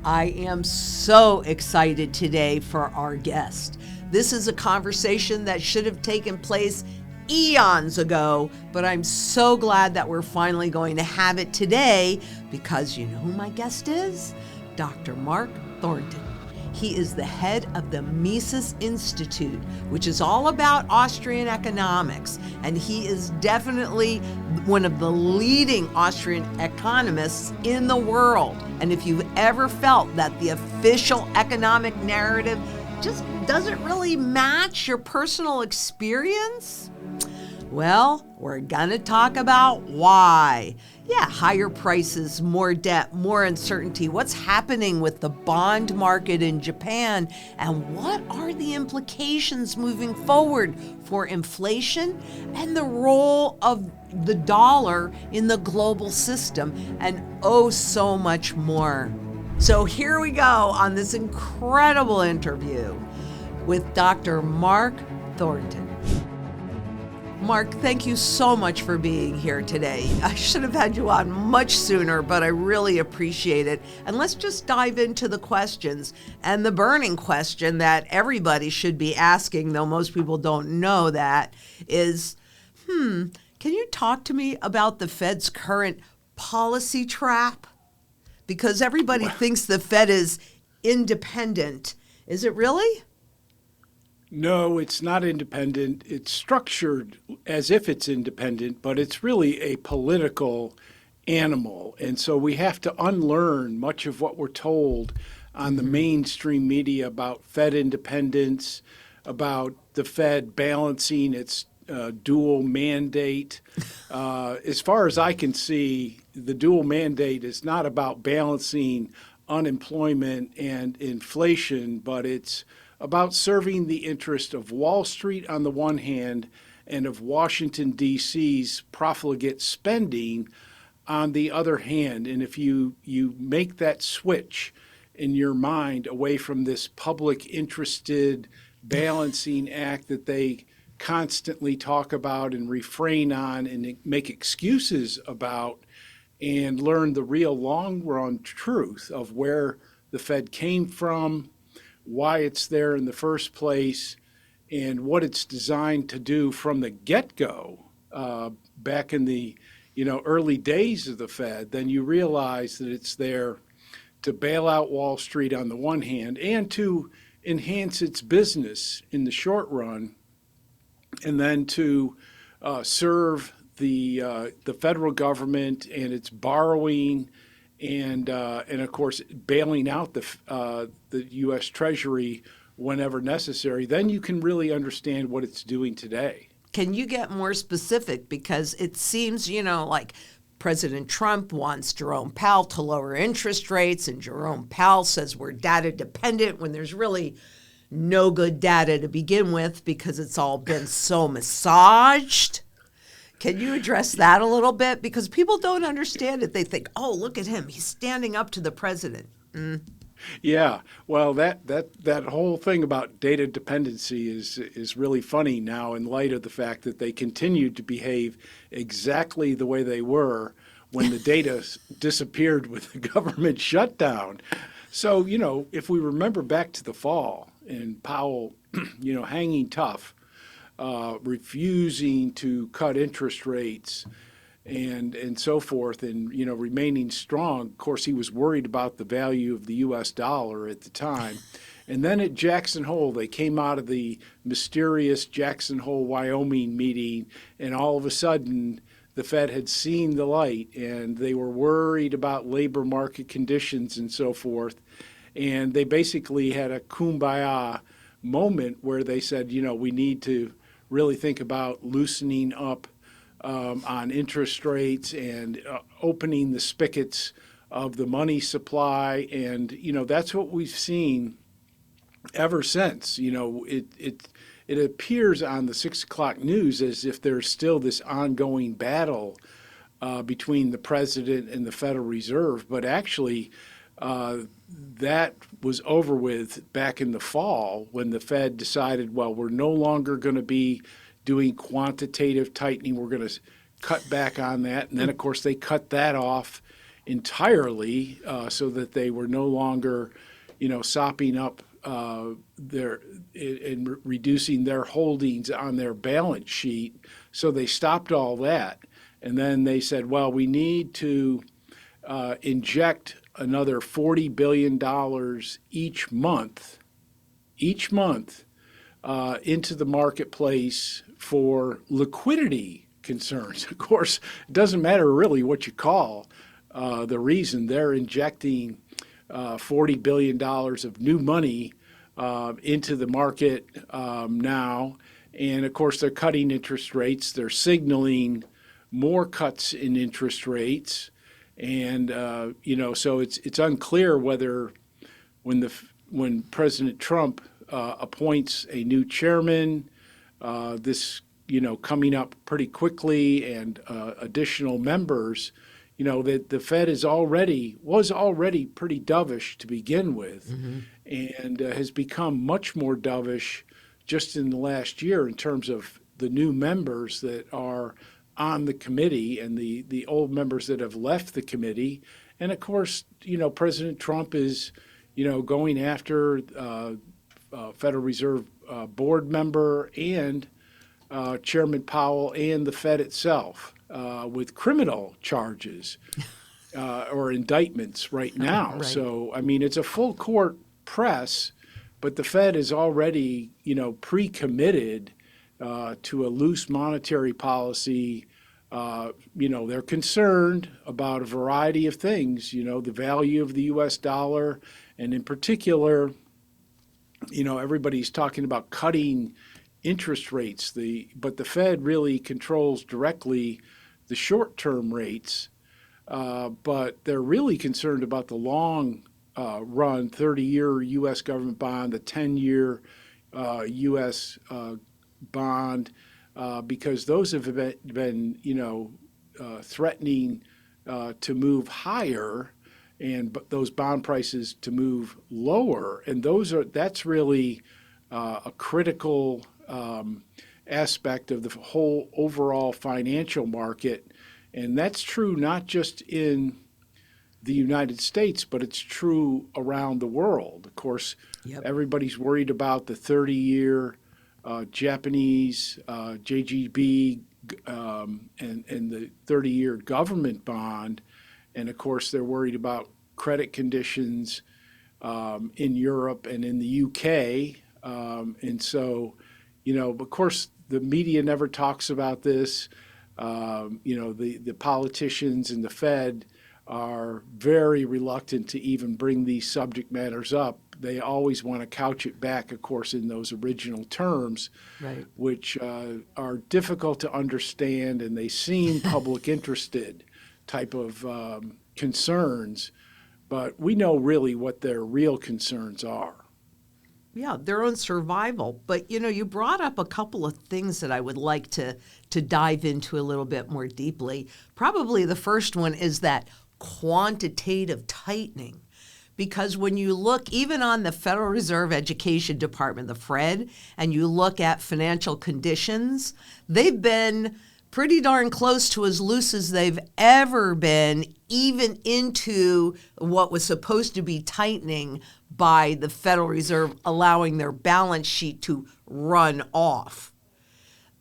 I am so excited today for our guest. This is a conversation that should have taken place eons ago, but I'm so glad that we're finally going to have it today because you know who my guest is? Dr. Mark Thornton. He is the head of the Mises Institute, which is all about Austrian economics, and he is definitely one of the leading Austrian economists in the world. And if you've ever felt that the official economic narrative just doesn't really match your personal experience, well, we're gonna talk about why. Yeah, higher prices, more debt, more uncertainty. What's happening with the bond market in Japan? And what are the implications moving forward for inflation and the role of the dollar in the global system? And oh, so much more. So here we go on this incredible interview with Dr. Mark Thornton. Mark, thank you so much for being here today. I should have had you on much sooner, but I really appreciate it. And let's just dive into the questions. And the burning question that everybody should be asking, though most people don't know that, is, can you talk to me about the Fed's current policy trap? Because everybody thinks the Fed is independent. Is it really? No, it's not independent. It's structured as if it's independent, but it's really a political animal. And so we have to unlearn much of what we're told on the mainstream media about Fed independence, about the Fed balancing its dual mandate. As far as I can see, the dual mandate is not about balancing unemployment and inflation, but it's about serving the interest of Wall Street on the one hand and of Washington, D.C.'s profligate spending on the other hand. And if you make that switch in your mind away from this public interested balancing act that they constantly talk about and refrain on and make excuses about, and learn the real long run truth of where the Fed came from, why it's there in the first place, and what it's designed to do from the get-go back in the early days of the Fed, then you realize that it's there to bail out Wall Street on the one hand and to enhance its business in the short run, and then to serve the federal government and its borrowing and of course bailing out the U.S. Treasury whenever necessary. Then you can really understand what it's doing today. Can you get more specific? Because it seems, like President Trump wants Jerome Powell to lower interest rates, and Jerome Powell says we're data dependent when there's really no good data to begin with because it's all been so massaged. Can you address that a little bit? Because people don't understand it. They think, oh, look at him. He's standing up to the president. Yeah, well, that whole thing about data dependency is really funny now in light of the fact that they continued to behave exactly the way they were when the data disappeared with the government shutdown. So, if we remember back to the fall and Powell, hanging tough, refusing to cut interest rates and so forth, and remaining strong. Of course, he was worried about the value of the U.S. dollar at the time. And then at Jackson Hole, they came out of the mysterious Jackson Hole, Wyoming meeting, and all of a sudden the Fed had seen the light, and they were worried about labor market conditions and so forth. And they basically had a kumbaya moment where they said, we need to really think about loosening up on interest rates and opening the spigots of the money supply. And, that's what we've seen ever since. It appears on the 6 o'clock news as if there's still this ongoing battle between the president and the Federal Reserve. But actually, that was over with back in the fall when the Fed decided, well, we're no longer going to be doing quantitative tightening. We're going to cut back on that. And then, of course, they cut that off entirely, so that they were no longer, sopping up their and reducing their holdings on their balance sheet. So they stopped all that, and then they said, well, we need to inject another $40 billion each month into the marketplace for liquidity concerns. Of course, it doesn't matter really what you call the reason. They're injecting $40 billion of new money into the market now. And of course, they're cutting interest rates. They're signaling more cuts in interest rates. And, so it's unclear whether when President Trump appoints a new chairman, this, coming up pretty quickly, and additional members, that the Fed was already pretty dovish to begin with, and has become much more dovish just in the last year in terms of the new members that are on the committee and the old members that have left the committee. And of course, President Trump is, going after Federal Reserve board member and Chairman Powell and the Fed itself with criminal charges or indictments right now. Right. So, I mean, it's a full court press, but the Fed is already, pre-committed to a loose monetary policy. They're concerned about a variety of things, the value of the U.S. dollar, and in particular, everybody's talking about cutting interest rates. But the Fed really controls directly the short-term rates, but they're really concerned about the long run 30-year U.S. government bond, the 10-year U.S. bond, because those have been threatening to move higher, and those bond prices to move lower, and that's really a critical aspect of the whole overall financial market, and that's true not just in the United States, but it's true around the world. Of course, Everybody's worried about the 30-year Japanese JGB and the 30-year government bond, and of course they're worried about credit conditions in Europe and in the UK, and so, of course the media never talks about this. The politicians and the Fed are very reluctant to even bring these subject matters up. They always want to couch it back, of course, in those original terms, Right. which are difficult to understand, and they seem public interested type of concerns, but we know really what their real concerns are. Yeah, their own survival. But, you brought up a couple of things that I would like to dive into a little bit more deeply. Probably the first one is that quantitative tightening. Because when you look even on the Federal Reserve Education Department, the Fed, and you look at financial conditions, they've been pretty darn close to as loose as they've ever been, even into what was supposed to be tightening by the Federal Reserve, allowing their balance sheet to run off.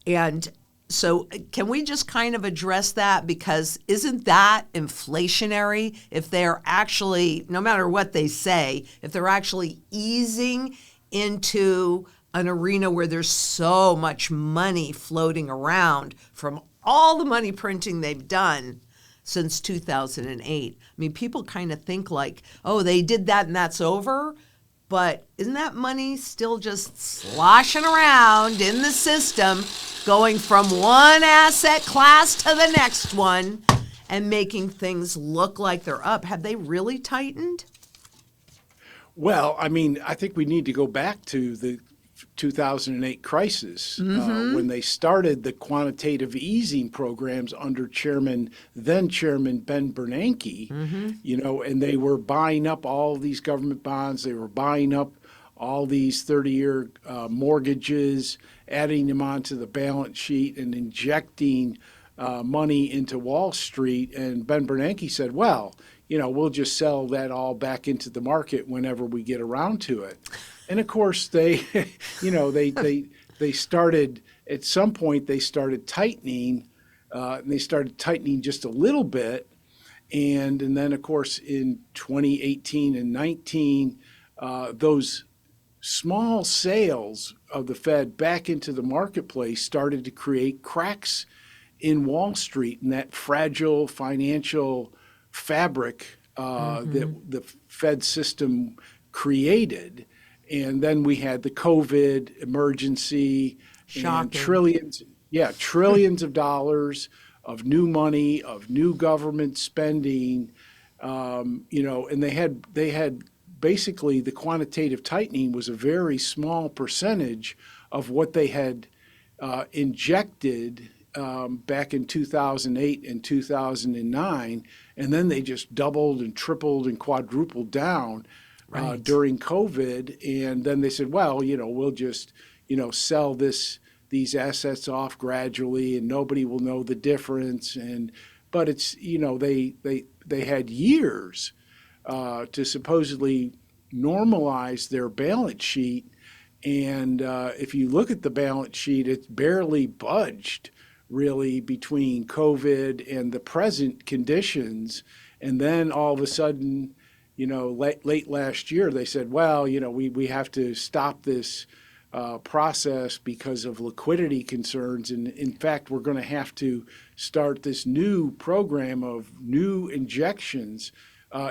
And so can we just kind of address that? Because isn't that inflationary if they're actually, no matter what they say, if they're actually easing into an arena where there's so much money floating around from all the money printing they've done since 2008. I mean, people kind of think like, oh, they did that and that's over. But isn't that money still just sloshing around in the system, going from one asset class to the next one and making things look like they're up? Have they really tightened? Well, I mean, I think we need to go back to the 2008 crisis when they started the quantitative easing programs under then Chairman Ben Bernanke, and they were buying up all these government bonds. They were buying up all these 30-year mortgages, adding them onto the balance sheet and injecting money into Wall Street. And Ben Bernanke said, well, we'll just sell that all back into the market whenever we get around to it. And of course, they started, at some point, they started tightening, and they started tightening just a little bit. And then, of course, in 2018 and 19, those small sales of the Fed back into the marketplace started to create cracks in Wall Street and that fragile financial fabric that the Fed system created. And then we had the COVID emergency. Shocking. And trillions of dollars of new money, of new government spending, and they had basically the quantitative tightening was a very small percentage of what they had injected back in 2008 and 2009, and then they just doubled and tripled and quadrupled down during COVID, and then they said, well, we'll just sell these assets off gradually, and nobody will know the difference. But it's they had years to supposedly normalize their balance sheet, and if you look at the balance sheet, it's barely budged really between COVID and the present conditions. And then all of a sudden, late last year, they said, well, we have to stop this process because of liquidity concerns. And in fact, we're going to have to start this new program of new injections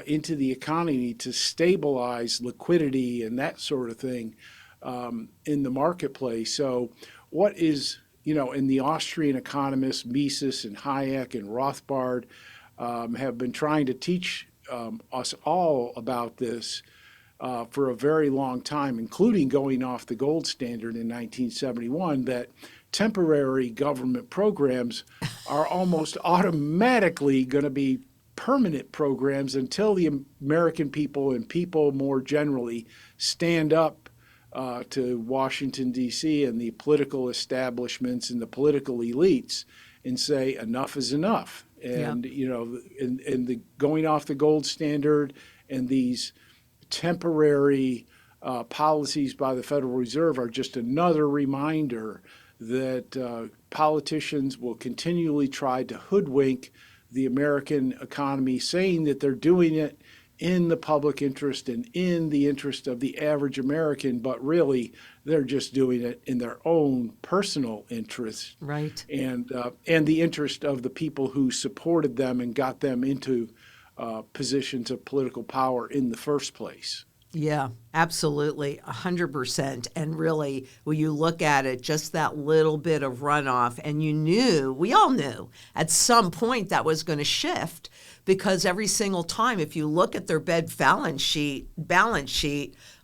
into the economy to stabilize liquidity and that sort of thing in the marketplace. So what is, and the Austrian economists, Mises and Hayek and Rothbard have been trying to teach us all about this for a very long time, including going off the gold standard in 1971, that temporary government programs are almost automatically going to be permanent programs until the American people and people more generally stand up to Washington, D.C. and the political establishments and the political elites and say enough is enough. And, and the going off the gold standard and these temporary policies by the Federal Reserve are just another reminder that politicians will continually try to hoodwink the American economy, saying that they're doing it in the public interest and in the interest of the average American, but really they're just doing it in their own personal interest, right? And the interest of the people who supported them and got them into positions of political power in the first place. Yeah, absolutely, 100%. And really, when you look at it, just that little bit of runoff, and we all knew at some point that was going to shift, because every single time, if you look at their balance sheet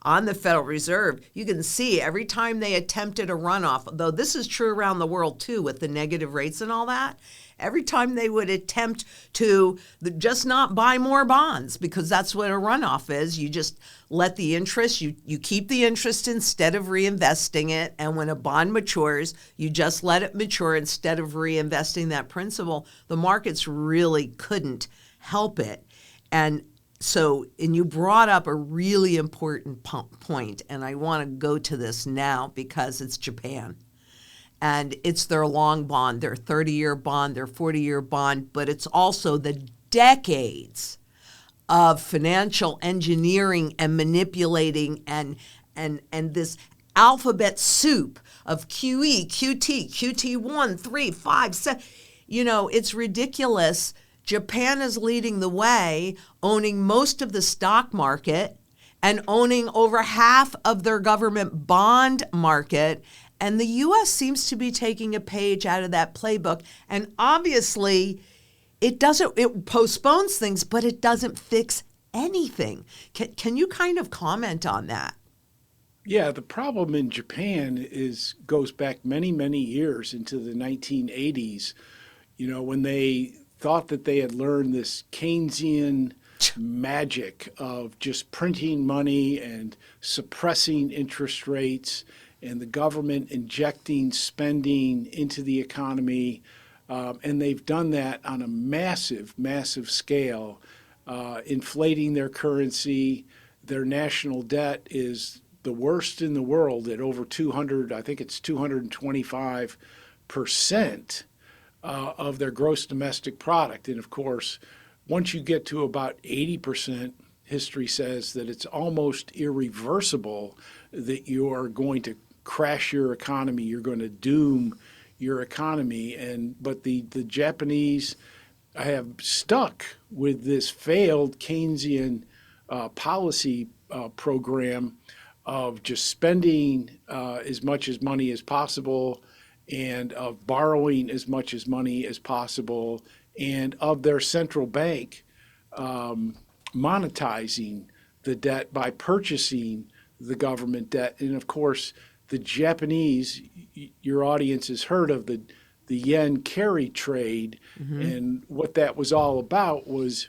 on the Federal Reserve, you can see every time they attempted a runoff, though this is true around the world too with the negative rates and all that, every time they would attempt to just not buy more bonds, because that's what a runoff is. You just let the interest, you keep the interest instead of reinvesting it. And when a bond matures, you just let it mature instead of reinvesting that principal. The markets really couldn't help it. And you brought up a really important point, and I want to go to this now because it's Japan. And it's their long bond, their 30-year bond, their 40-year bond, but it's also the decades of financial engineering and manipulating and this alphabet soup of QE, QT, QT1, 3, 5, 7. It's ridiculous. Japan is leading the way, owning most of the stock market and owning over half of their government bond market. And the U.S. seems to be taking a page out of that playbook. And obviously, it postpones things, but it doesn't fix anything. Can you kind of comment on that? Yeah, the problem in Japan goes back many, many years into the 1980s, when they thought that they had learned this Keynesian magic of just printing money and suppressing interest rates and the government injecting spending into the economy. And they've done that on a massive, massive scale, inflating their currency. Their national debt is the worst in the world at over 200, I think it's 225% of their gross domestic product. And of course, once you get to about 80%, history says that it's almost irreversible that you are going to crash your economy, you're going to doom your economy. But the Japanese have stuck with this failed Keynesian policy program of just spending as much as money as possible, and of borrowing as much as money as possible, and of their central bank monetizing the debt by purchasing the government debt. And of course, the Japanese, your audience has heard of the yen carry trade, and what that was all about was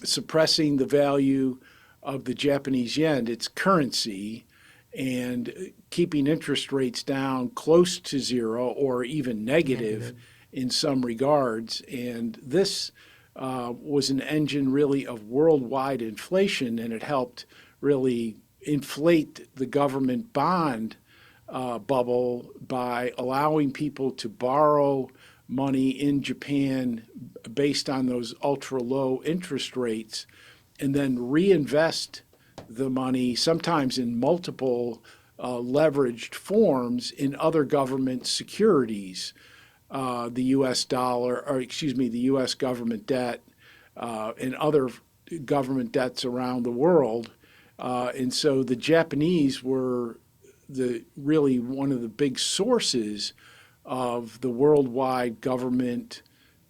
suppressing the value of the Japanese yen, its currency, and keeping interest rates down close to zero or even negative in some regards. And this was an engine really of worldwide inflation, and it helped really inflate the government bond bubble by allowing people to borrow money in Japan based on those ultra low interest rates, and then reinvest the money, sometimes in multiple leveraged forms, in other government securities, the U.S. dollar, or excuse me, the U.S. government debt, and other government debts around the world. And so the Japanese were really one of the big sources of the worldwide government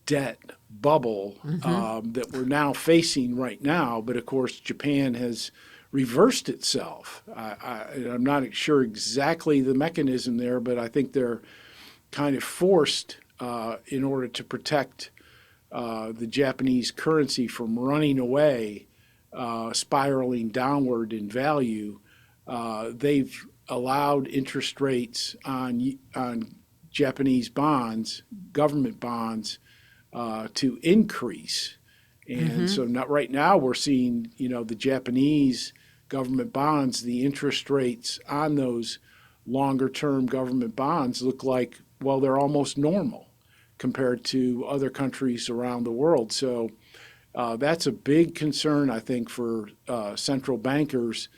debt bubble that we're now facing right now. But of course, Japan has reversed itself. I'm not sure exactly the mechanism there, but I think they're kind of forced in order to protect the Japanese currency from running away, spiraling downward in value. They've allowed interest rates on Japanese bonds, government bonds, to increase. And so right now we're seeing, the Japanese government bonds, the interest rates on those longer term government bonds look like, well, they're almost normal compared to other countries around the world. So that's a big concern, I think, for central bankers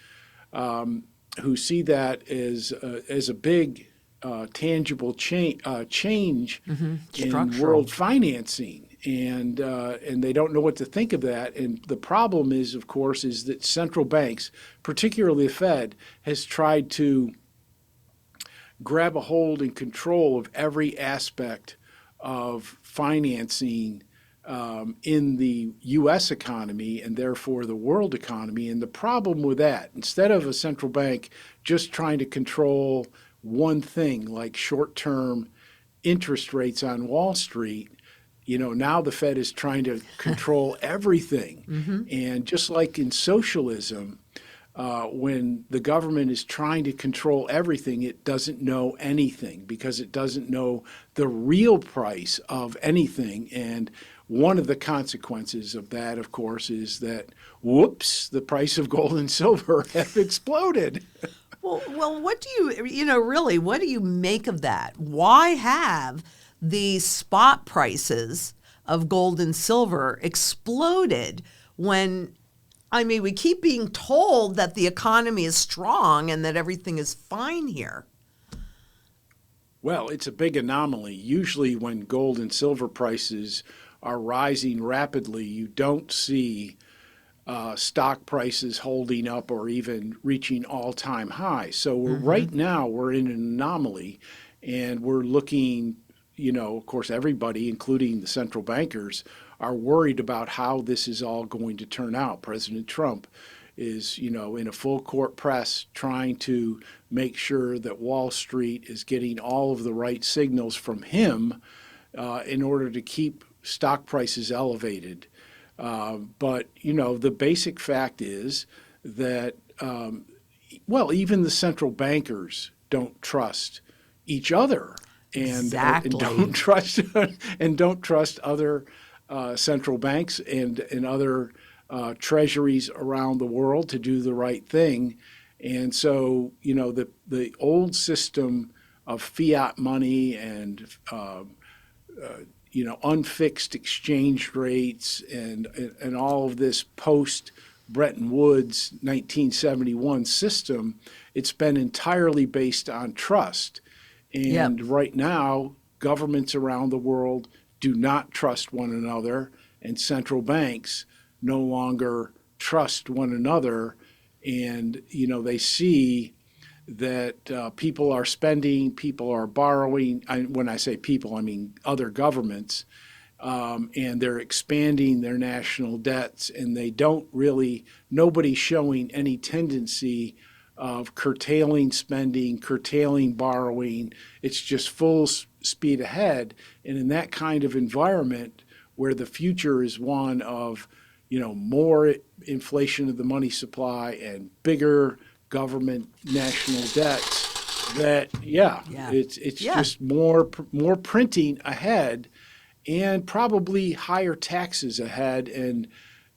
who see that as a big tangible change in world financing, and they don't know what to think of that. And the problem is, of course, is that central banks, particularly the Fed, has tried to grab a hold and control of every aspect of financing in the U.S. economy and therefore the world economy. And the problem with that, instead of a central bank just trying to control one thing like short-term interest rates on Wall Street, now the Fed is trying to control everything. And just like in socialism, when the government is trying to control everything, it doesn't know anything because it doesn't know the real price of anything. And one of the consequences of that, of course, is that, whoops, the price of gold and silver have exploded. Well, what do what do you make of that? Why have the spot prices of gold and silver exploded when, we keep being told that the economy is strong and that everything is fine here? Well, it's a big anomaly. Usually when gold and silver prices are rising rapidly, you don't see stock prices holding up or even reaching all-time highs. So right now we're in an anomaly, and we're looking, of course, everybody, including the central bankers, are worried about how this is all going to turn out. President Trump is, in a full court press trying to make sure that Wall Street is getting all of the right signals from him in order to keep stock prices elevated. But, the basic fact is that, even the central bankers don't trust each other Exactly. don't trust and don't trust other central banks and other treasuries around the world to do the right thing. And so, the old system of fiat money and unfixed exchange rates and all of this post Bretton Woods 1971 system, it's been entirely based on trust. And Yep. right now, governments around the world do not trust one another, and central banks no longer trust one another. And, they see that people are spending, people are borrowing. When I say people, I mean other governments, and they're expanding their national debts, and nobody's showing any tendency of curtailing spending, curtailing borrowing. It's just full speed ahead. And in that kind of environment where the future is one of, more inflation of the money supply and bigger government national debts, it's just more printing ahead, and probably higher taxes ahead, and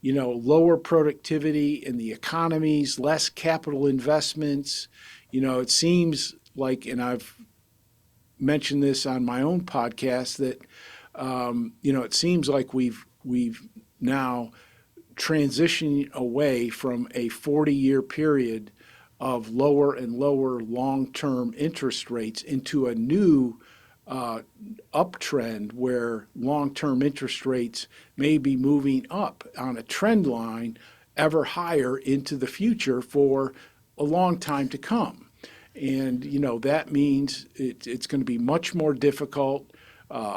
lower productivity in the economies, less capital investments. It seems like, and I've mentioned this on my own podcast, that it seems like we've now transitioning away from a 40-year period of lower and lower long-term interest rates into a new uptrend where long-term interest rates may be moving up on a trend line ever higher into the future for a long time to come. And, that means it's going to be much more difficult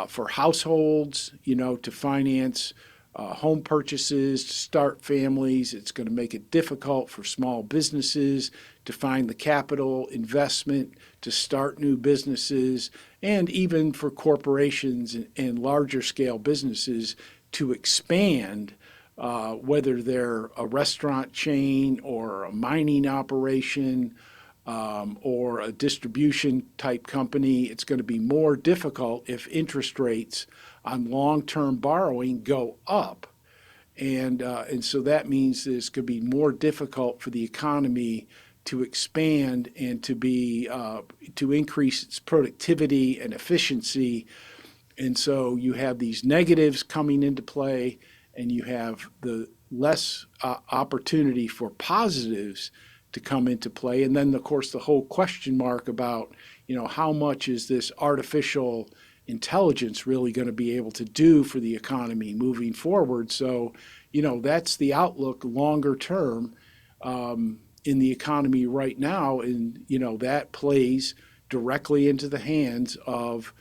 for households, to finance home purchases, to start families. It's going to make it difficult for small businesses to find the capital investment to start new businesses, and even for corporations and larger scale businesses to expand, whether they're a restaurant chain or a mining operation or a distribution type company. It's going to be more difficult if interest rates on long-term borrowing go up. And so that means that it's going to be more difficult for the economy to expand and to increase its productivity and efficiency. And so you have these negatives coming into play, and you have the less opportunity for positives to come into play. And then, of course, the whole question mark about, how much is this artificial intelligence really going to be able to do for the economy moving forward? So, that's the outlook longer term in the economy right now. And, that plays directly into the hands of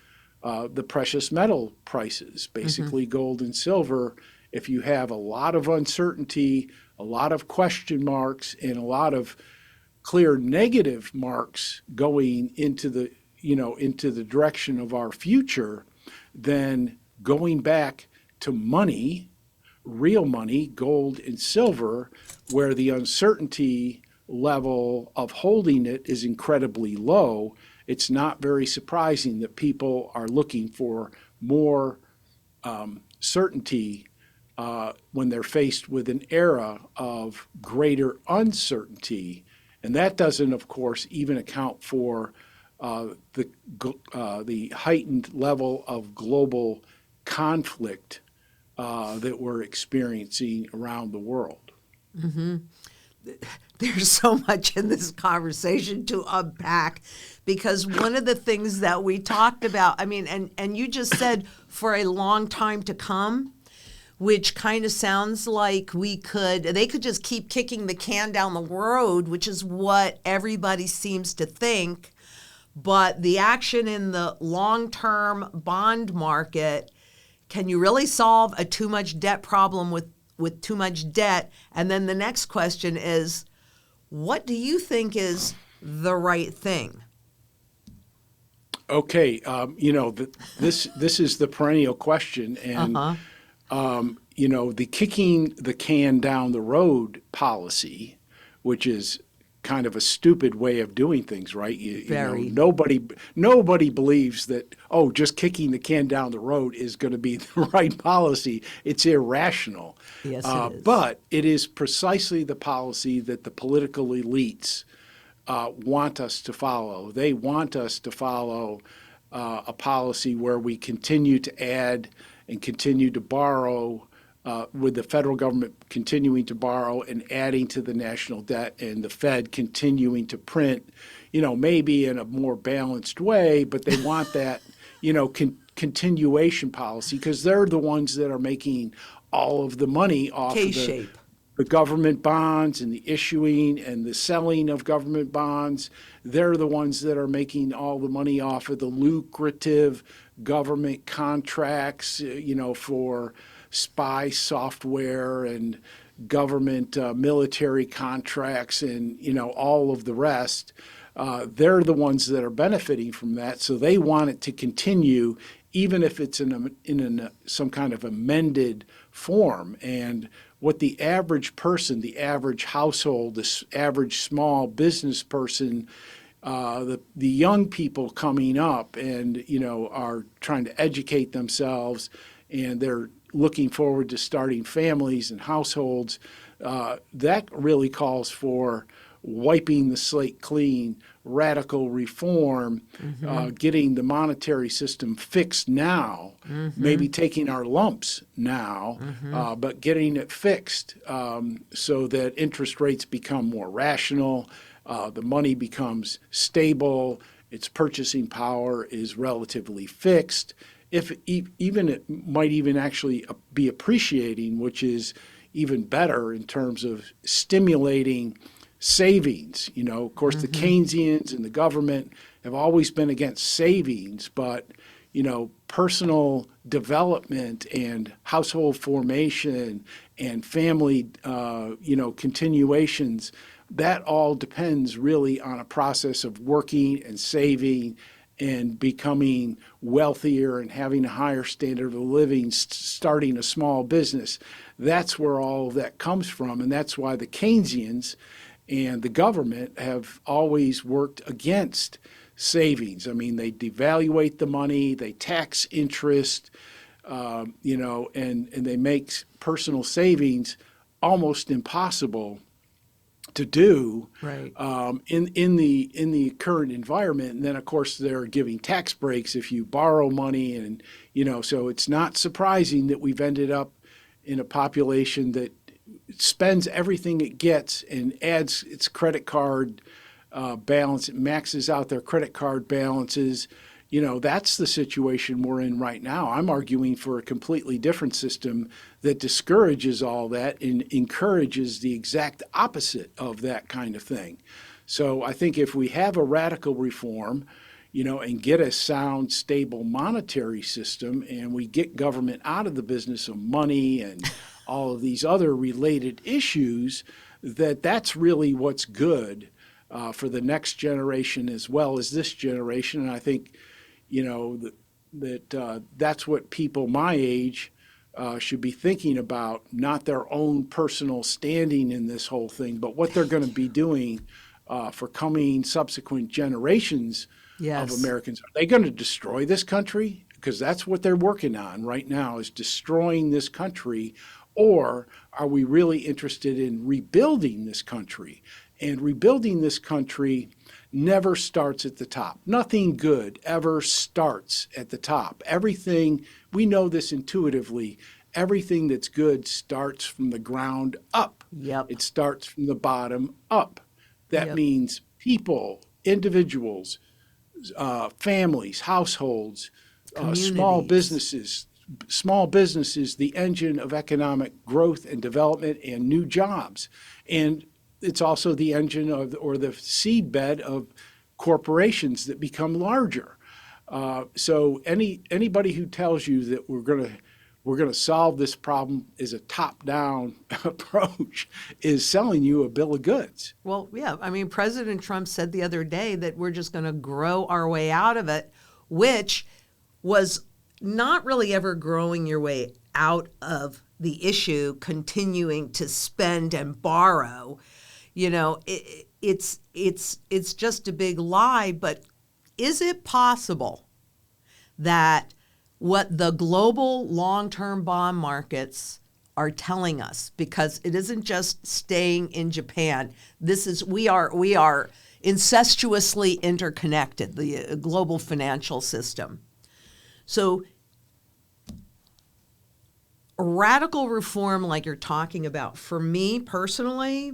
the precious metal prices, basically gold and silver. If you have a lot of uncertainty, a lot of question marks, and a lot of clear negative marks going into the direction of our future, then going back to money, real money, gold and silver, where the uncertainty level of holding it is incredibly low, it's not very surprising that people are looking for more certainty when they're faced with an era of greater uncertainty. And that doesn't, of course, even account for the heightened level of global conflict that we're experiencing around the world. There's so much in this conversation to unpack, because one of the things that we talked about, and you just said for a long time to come, which kind of sounds like they could just keep kicking the can down the road, which is what everybody seems to think. But the action in the long-term bond market, can you really solve a too much debt problem with too much debt? And then the next question is, what do you think is the right thing? Okay, this is the perennial question, and the kicking the can down the road policy, which is kind of a stupid way of doing things, right? Very. Nobody believes that, oh, just kicking the can down the road is going to be the right policy. It's irrational. Yes, it is. But it is precisely the policy that the political elites want us to follow. They want us to follow a policy where we continue to add and continue to borrow, with the federal government continuing to borrow and adding to the national debt, and the Fed continuing to print, maybe in a more balanced way, but they want that, continuation policy, because they're the ones that are making all of the money off of the government bonds and the issuing and the selling of government bonds. They're the ones that are making all the money off of the lucrative government contracts, for spy software and government military contracts and, all of the rest. They're the ones that are benefiting from that. So they want it to continue, even if it's in some kind of amended form. And what the average person, the average household, the average small business person, the young people coming up and, are trying to educate themselves, and they're looking forward to starting families and households, that really calls for wiping the slate clean, radical reform, getting the monetary system fixed now, maybe taking our lumps now, but getting it fixed so that interest rates become more rational, the money becomes stable, its purchasing power is relatively fixed. If even it might even actually be appreciating, which is even better in terms of stimulating savings. Of course, the Keynesians and the government have always been against savings, but, personal development and household formation and family, continuations, that all depends really on a process of working and saving and becoming wealthier and having a higher standard of living, starting a small business. That's where all of that comes from, and that's why the Keynesians and the government have always worked against savings. I mean, they devaluate the money, they tax interest, and they make personal savings almost impossible to do, right, in the current environment. And then, of course, they're giving tax breaks if you borrow money, and so it's not surprising that we've ended up in a population that spends everything it gets and adds its credit card balance. It maxes out their credit card balances. That's the situation we're in right now. I'm arguing for a completely different system that discourages all that and encourages the exact opposite of that kind of thing. So I think if we have a radical reform, and get a sound, stable monetary system, and we get government out of the business of money and all of these other related issues, that's really what's good for the next generation as well as this generation. And I think, that's what people my age should be thinking about, not their own personal standing in this whole thing, but what they're going to be doing for coming subsequent generations of Americans. Are they going to destroy this country? Because that's what they're working on right now, is destroying this country. Or are we really interested in rebuilding this country? And rebuilding this country never starts at the top. Nothing good ever starts at the top. Everything, we know this intuitively, everything that's good starts from the ground up. Yep. It starts from the bottom up. That means people, individuals, families, households, small businesses, the engine of economic growth and development and new jobs. And it's also the engine of, or the seedbed of, corporations that become larger. So anybody who tells you that we're going to solve this problem is a top-down approach is selling you a bill of goods. Well, yeah. I mean, President Trump said the other day that we're just going to grow our way out of it, which was not really ever growing your way out of the issue, continuing to spend and borrow. it's just a big lie. But is it possible that what the global long-term bond markets are telling us, because it isn't just staying in Japan, we are incestuously interconnected, the global financial system. So radical reform like you're talking about, for me personally,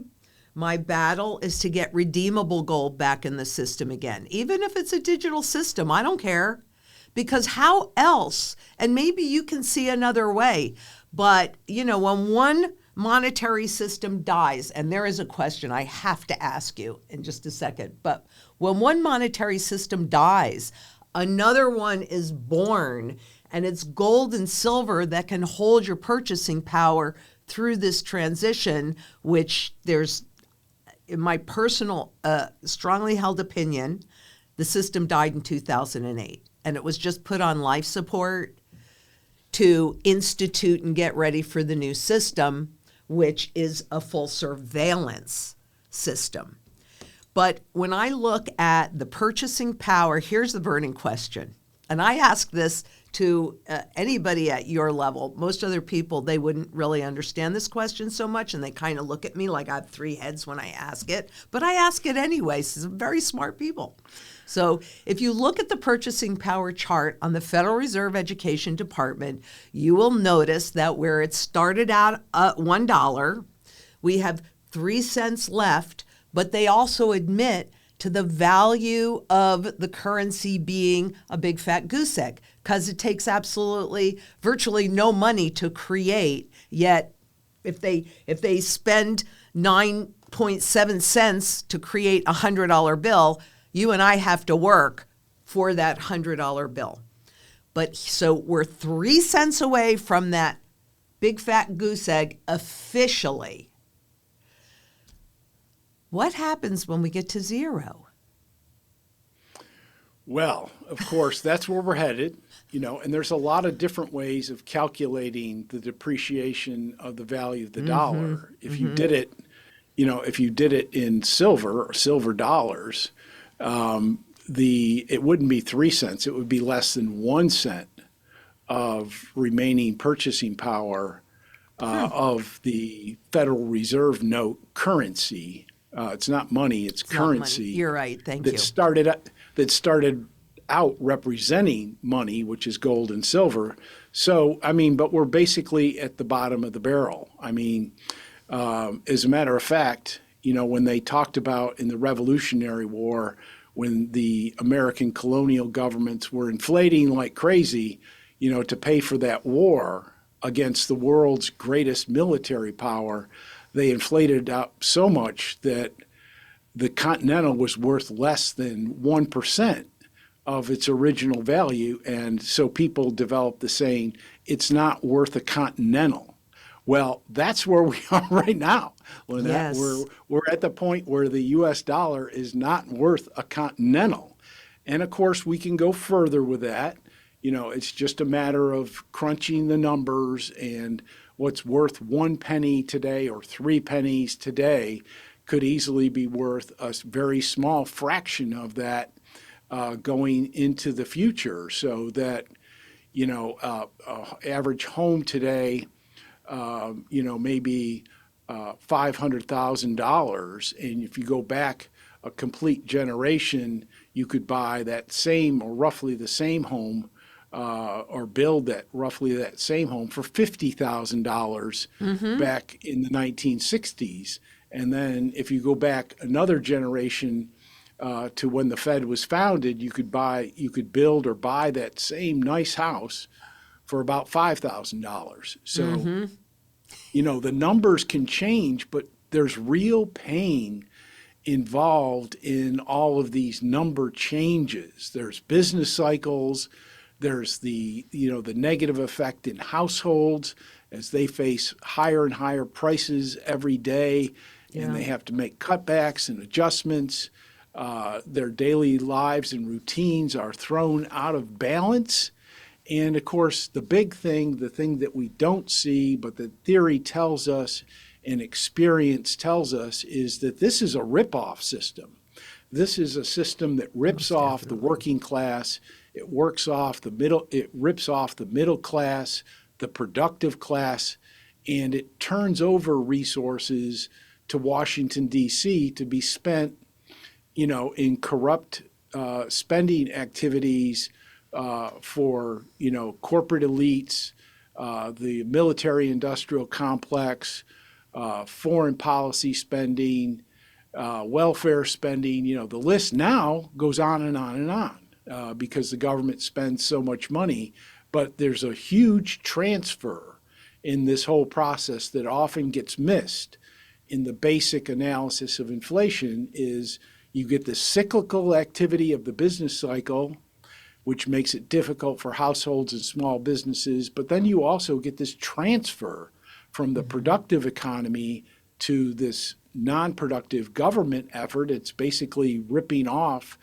my battle is to get redeemable gold back in the system again. Even if it's a digital system, I don't care. Because how else, and maybe you can see another way, but when one monetary system dies, and there is a question I have to ask you in just a second, but when one monetary system dies, another one is born, and it's gold and silver that can hold your purchasing power through this transition, which there's, in my personal, strongly held opinion, the system died in 2008, and it was just put on life support to institute and get ready for the new system, which is a full surveillance system. But when I look at the purchasing power, here's the burning question. And I ask this to anybody at your level. Most other people, they wouldn't really understand this question so much, and they kind of look at me like I have three heads when I ask it. But I ask it anyway. So very smart people. So if you look at the purchasing power chart on the Federal Reserve Education Department, you will notice that where it started out at $1, we have 3 cents left, but they also admit to the value of the currency being a big fat goose egg, because it takes virtually no money to create. Yet if they spend 9.7 cents to create a $100 bill, you and I have to work for that $100 bill. But so we're 3 cents away from that big fat goose egg officially. What happens when we get to zero? Well, of course, that's where we're headed, and there's a lot of different ways of calculating the depreciation of the value of the dollar. If you did it, if you did it in silver or silver dollars, it wouldn't be 3 cents. It would be less than 1 cent of remaining purchasing power of the Federal Reserve note currency. It's not money; it's currency. Not money. You're right. Thank you. That started out representing money, which is gold and silver. So, but we're basically at the bottom of the barrel. As a matter of fact, when they talked about in the Revolutionary War, when the American colonial governments were inflating like crazy, to pay for that war against the world's greatest military power, they inflated up so much that the Continental was worth less than 1% of its original value. And so people developed the saying, it's not worth a Continental. Well, that's where we are right now, Lynette. Yes. We're at the point where the U.S. dollar is not worth a Continental. And of course, we can go further with that. It's just a matter of crunching the numbers, and what's worth 1 penny today or 3 pennies today could easily be worth a very small fraction of that going into the future. So that, average home today, maybe $500,000. And if you go back a complete generation, you could buy that same or roughly the same home or build that roughly that same home for $50,000 back in the 1960s. And then if you go back another generation to when the Fed was founded, you could build or buy that same nice house for about $5,000. So, the numbers can change, but there's real pain involved in all of these number changes. There's business cycles. There's the negative effect in households as they face higher and higher prices every day, and they have to make cutbacks and adjustments. Their daily lives and routines are thrown out of balance. And of course, the thing that we don't see, but the theory tells us, and experience tells us is that this is a rip-off system. This is a system that rips off the working class. It rips off the middle class, the productive class, and it turns over resources to Washington, D.C. to be spent, in corrupt spending activities for, corporate elites, the military-industrial complex, foreign policy spending, welfare spending. The list now goes on and on and on because the government spends so much money. But there's a huge transfer in this whole process that often gets missed in the basic analysis of inflation. Is you get the cyclical activity of the business cycle, which makes it difficult for households and small businesses, but then you also get this transfer from the productive economy to this non-productive government effort. It's basically ripping off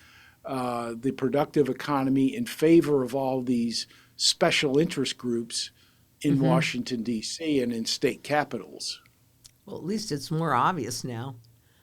the productive economy in favor of all these special interest groups in Washington, D.C. and in state capitals. Well, at least it's more obvious now.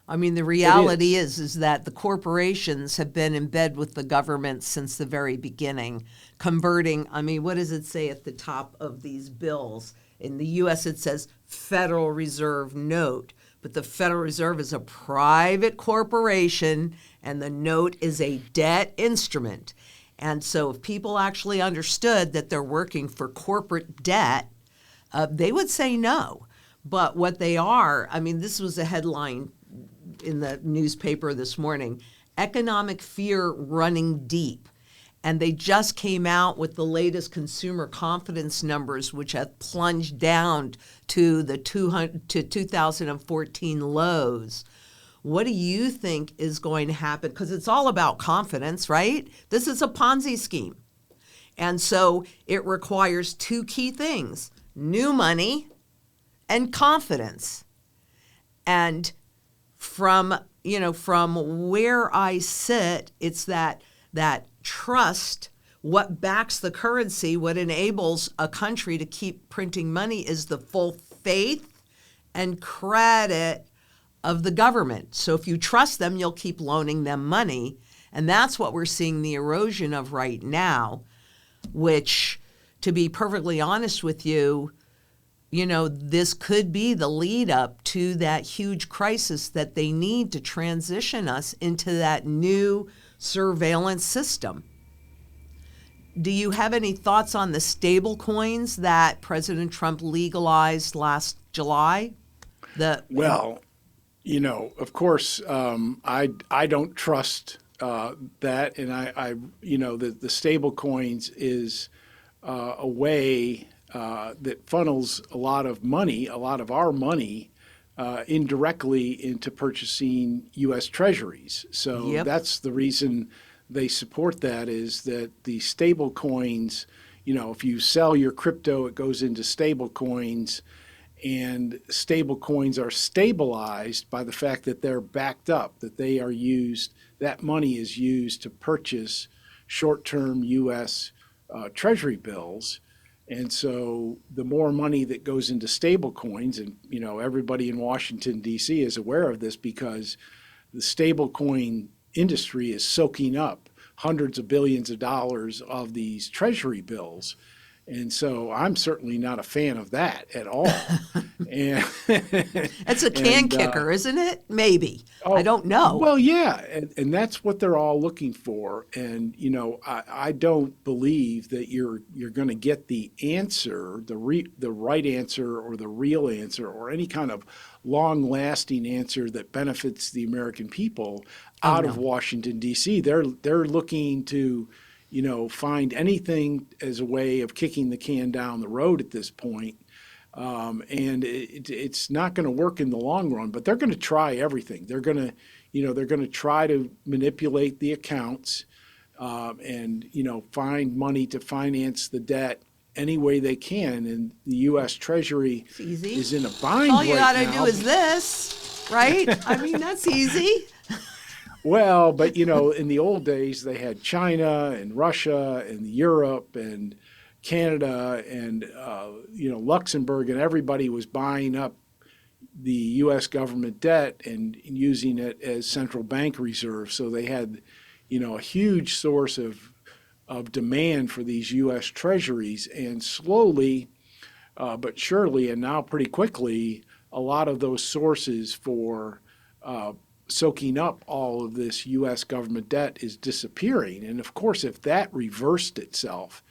I mean, the reality is that the corporations have been in bed with the government since the very beginning, converting, what does it say at the top of these bills? In the U.S., it says Federal Reserve note, but the Federal Reserve is a private corporation, and the note is a debt instrument. And so if people actually understood that they're working for corporate debt, they would say no. But what they are, this was a headline in the newspaper this morning, economic fear running deep. And they just came out with the latest consumer confidence numbers, which have plunged down to the 2014 lows. What do you think is going to happen? Because it's all about confidence, right? This is a Ponzi scheme. And so it requires two key things: new money and confidence. And from where I sit, it's that trust, what backs the currency, what enables a country to keep printing money is the full faith and credit of the government. So if you trust them, you'll keep loaning them money. And that's what we're seeing the erosion of right now, which, to be perfectly honest with you, this could be the lead up to that huge crisis that they need to transition us into that new surveillance system. Do you have any thoughts on the stable coins that President Trump legalized last July? Well, of course, I don't trust that, and the stable coins is a way that funnels a lot of our money, indirectly into purchasing U.S. Treasuries. So That's the reason they support that, is that the stable coins, if you sell your crypto, it goes into stable coins, and stable coins are stabilized by the fact that they're backed up, that that money is used to purchase short-term U.S. Treasury bills. And so the more money that goes into stable coins, and everybody in Washington, D.C. is aware of this because the stable coin industry is soaking up hundreds of billions of dollars of these Treasury bills. And so I'm certainly not a fan of that at all. And it's a kicker, isn't it? Maybe. I don't know. Well, yeah, and that's what they're all looking for. And I don't believe that you're going to get the answer, the right answer, or the real answer, or any kind of long-lasting answer that benefits the American people out of Washington, D.C. They're looking to find anything as a way of kicking the can down the road at this point. And it's not going to work in the long run, but they're going to try everything. They're going to try to manipulate the accounts, and find money to finance the debt any way they can. And the U.S. Treasury is in a bind right now. All you got to do is this, right? That's easy. Well, but in the old days, they had China and Russia and Europe and Canada and Luxembourg, and everybody was buying up the U.S. government debt and using it as central bank reserves. So they had, a huge source of demand for these U.S. treasuries, and slowly but surely, and now pretty quickly, a lot of those sources for soaking up all of this U.S. government debt is disappearing. And of course, if that reversed itself,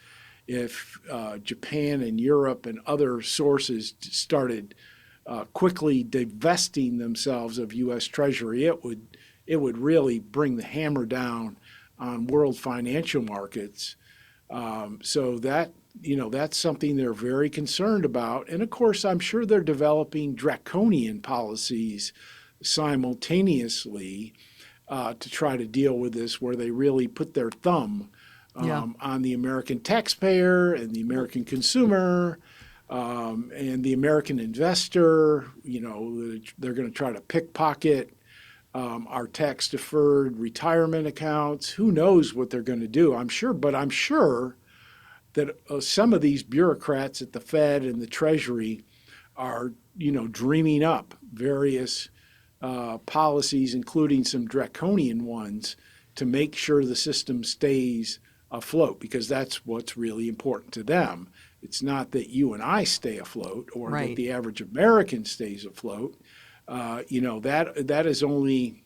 if Japan and Europe and other sources started quickly divesting themselves of U.S. Treasury, it would really bring the hammer down on world financial markets. So that's something they're very concerned about. And of course, I'm sure they're developing draconian policies simultaneously to try to deal with this, where they really put their thumb on the American taxpayer and the American consumer and the American investor. They're going to try to pickpocket our tax-deferred retirement accounts. Who knows what they're going to do? I'm sure that some of these bureaucrats at the Fed and the Treasury are, dreaming up various policies, including some draconian ones, to make sure the system stays afloat, because that's what's really important to them. It's not that you and I stay afloat, or that the average American stays afloat. That is only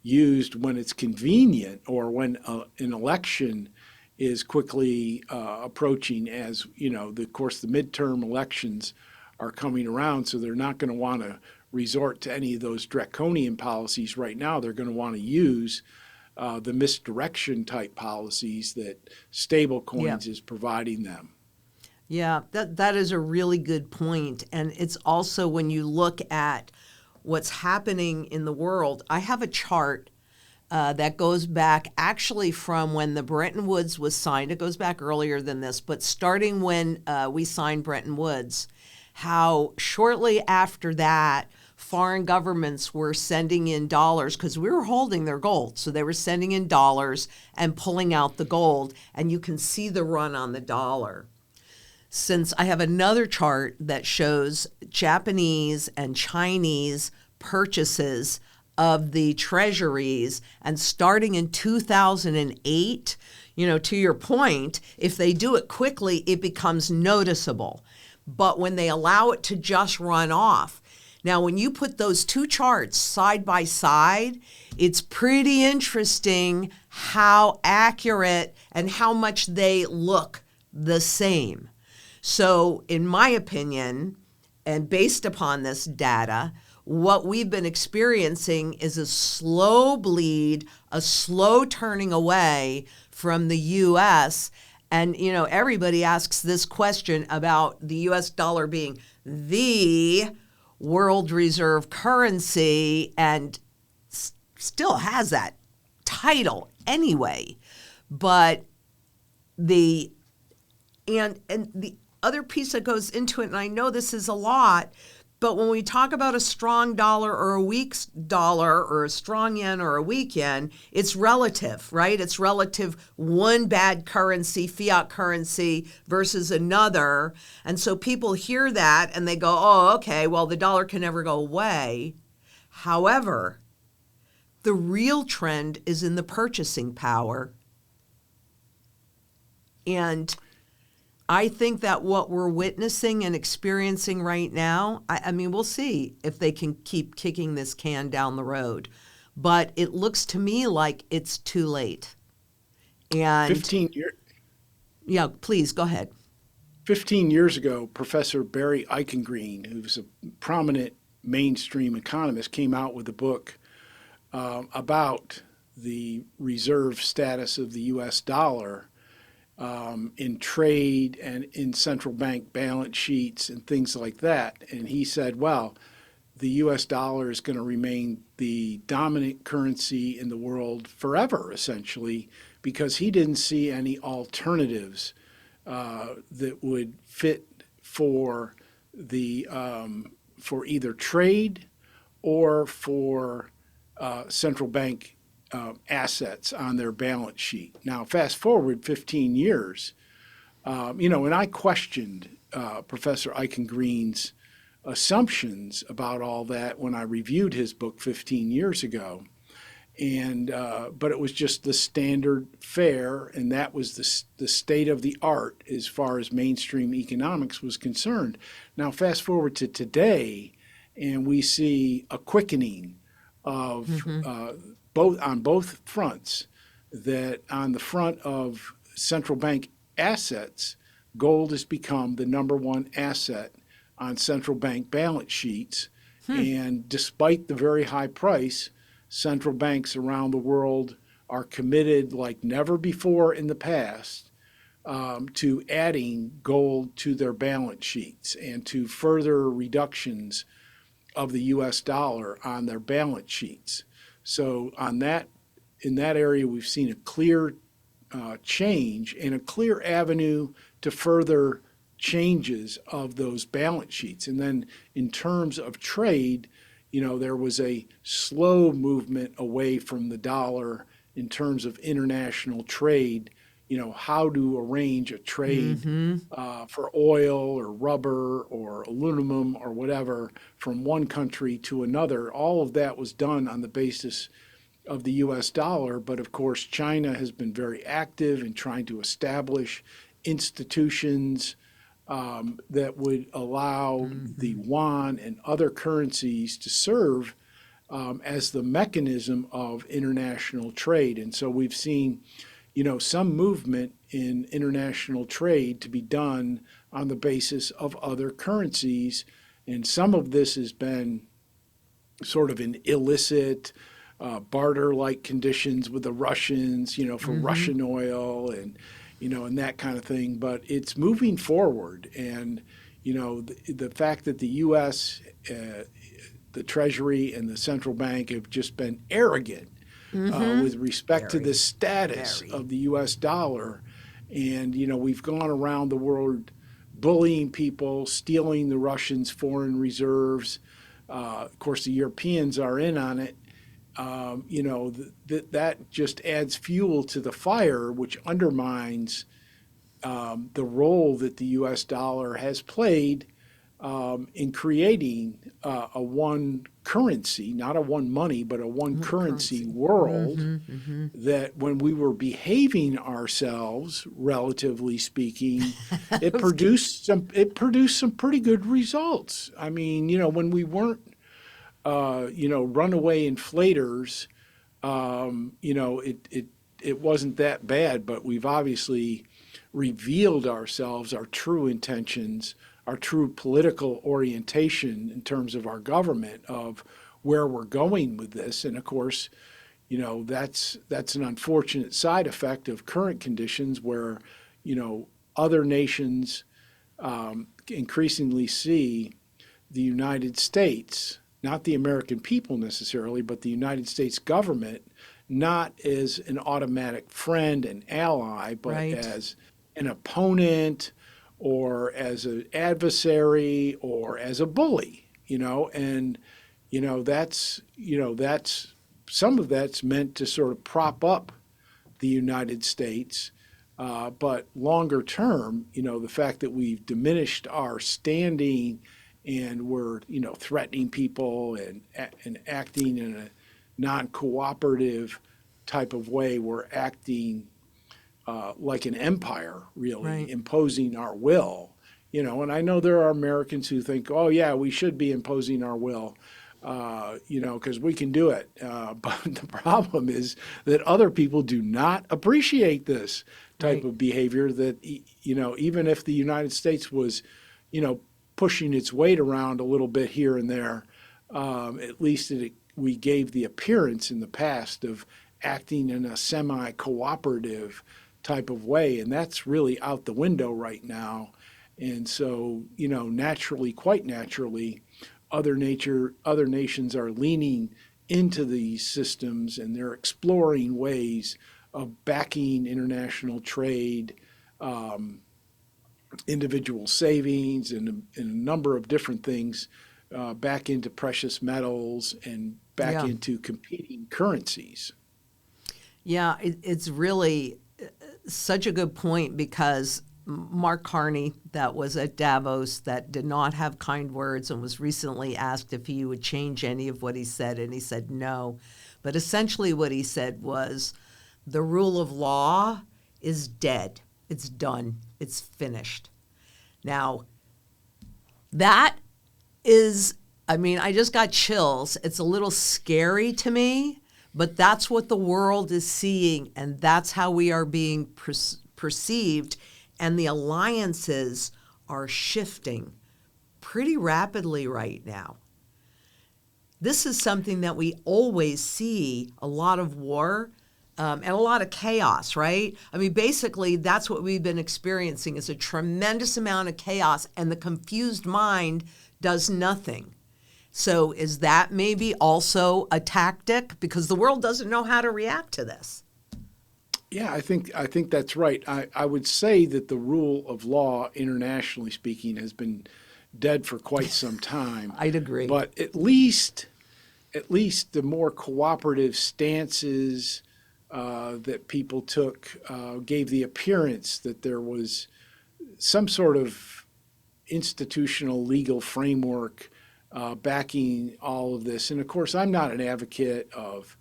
used when it's convenient, or when an election is quickly approaching. As of course, the midterm elections are coming around, so they're not going to want to resort to any of those draconian policies right now. They're going to want to use the misdirection type policies that stable coins is providing them. Yeah, that is a really good point. And it's also, when you look at what's happening in the world, I have a chart that goes back actually from when the Bretton Woods was signed. It goes back earlier than this, but starting when we signed Bretton Woods, how shortly after that, foreign governments were sending in dollars, because we were holding their gold. So they were sending in dollars and pulling out the gold, and you can see the run on the dollar. Since I have another chart that shows Japanese and Chinese purchases of the treasuries, and starting in 2008, to your point, if they do it quickly, it becomes noticeable. But when they allow it to just run off, now, when you put those two charts side by side, it's pretty interesting how accurate and how much they look the same. So, in my opinion, and based upon this data, what we've been experiencing is a slow bleed, a slow turning away from the U.S. And, everybody asks this question about the U.S. dollar being the world reserve currency, and still has that title anyway. But the other piece that goes into it, and I know this is a lot, but when we talk about a strong dollar or a weak dollar, or a strong yen or a weak yen, it's relative, right? It's relative, one bad currency, fiat currency, versus another. And so people hear that and they go, oh, okay, well, the dollar can never go away. However, the real trend is in the purchasing power. And I think that what we're witnessing and experiencing right now, I mean, we'll see if they can keep kicking this can down the road. But it looks to me like it's too late. And 15 years. Yeah, please, go ahead. 15 years ago, Professor Barry Eichengreen, who's a prominent mainstream economist, came out with a book about the reserve status of the U.S. dollar in trade and in central bank balance sheets and things like that. And he said, well, the U.S. dollar is going to remain the dominant currency in the world forever, essentially, because he didn't see any alternatives that would fit for either trade or for central bank assets on their balance sheet. Now, fast forward 15 years, and I questioned Professor Eichengreen's assumptions about all that when I reviewed his book 15 years ago. And but it was just the standard fare, and that was the state of the art as far as mainstream economics was concerned. Now, fast forward to today, and we see a quickening of both fronts. That on the front of central bank assets, gold has become the number one asset on central bank balance sheets, and despite the very high price, central banks around the world are committed like never before in the past to adding gold to their balance sheets and to further reductions of the U.S. dollar on their balance sheets. So in that area, we've seen a clear change and a clear avenue to further changes of those balance sheets. And then in terms of trade, there was a slow movement away from the dollar in terms of international trade, how to arrange a trade for oil or rubber or aluminum or whatever from one country to another. All of that was done on the basis of the U.S. dollar. But of course, China has been very active in trying to establish institutions that would allow the yuan and other currencies to serve as the mechanism of international trade. And so we've seen, some movement in international trade to be done on the basis of other currencies. And some of this has been sort of in illicit barter-like conditions with the Russians, for Russian oil and that kind of thing. But it's moving forward. And, the fact that the U.S., the Treasury and the central bank have just been arrogant with respect to the status of the U.S. dollar. And, we've gone around the world bullying people, stealing the Russians' foreign reserves. Of course, the Europeans are in on it. That just adds fuel to the fire, which undermines the role that the U.S. dollar has played in creating a one currency, not a one money, but a one currency world that when we were behaving ourselves, relatively speaking, it produced some pretty good results. I mean, when we weren't runaway inflators, it wasn't that bad, but we've obviously revealed ourselves, our true intentions, our true political orientation in terms of our government, of where we're going with this. And of course, that's an unfortunate side effect of current conditions where, other nations increasingly see the United States, not the American people necessarily, but the United States government, not as an automatic friend and ally, but as an opponent or as an adversary or as a bully, and, that's some of that's meant to sort of prop up the United States. But longer term, the fact that we've diminished our standing and we're, threatening people and acting in a non-cooperative type of way, we're acting like an empire, really, imposing our will. And I know there are Americans who think, oh, yeah, we should be imposing our will, because we can do it. But the problem is that other people do not appreciate this type of behavior, that, even if the United States was, pushing its weight around a little bit here and there, at least we gave the appearance in the past of acting in a semi-cooperative type of way, and that's really out the window right now. And so, naturally, quite naturally, other nations are leaning into these systems, and they're exploring ways of backing international trade, individual savings, and a number of different things, back into precious metals and back into competing currencies. Yeah, it's really such a good point, because Mark Carney that was at Davos that did not have kind words and was recently asked if he would change any of what he said, and he said no. But essentially what he said was the rule of law is dead. It's done. It's finished. Now, that is, I just got chills. It's a little scary to me, but that's what the world is seeing, and that's how we are being perceived. And the alliances are shifting pretty rapidly right now. This is something that we always see, a lot of war and a lot of chaos, right? Basically, that's what we've been experiencing is a tremendous amount of chaos, and the confused mind does nothing. So is that maybe also a tactic? Because the world doesn't know how to react to this. Yeah, I think that's right. I would say that the rule of law, internationally speaking, has been dead for quite some time. I'd agree. But at least the more cooperative stances that people took gave the appearance that there was some sort of institutional legal framework backing all of this. And of course, I'm not an advocate of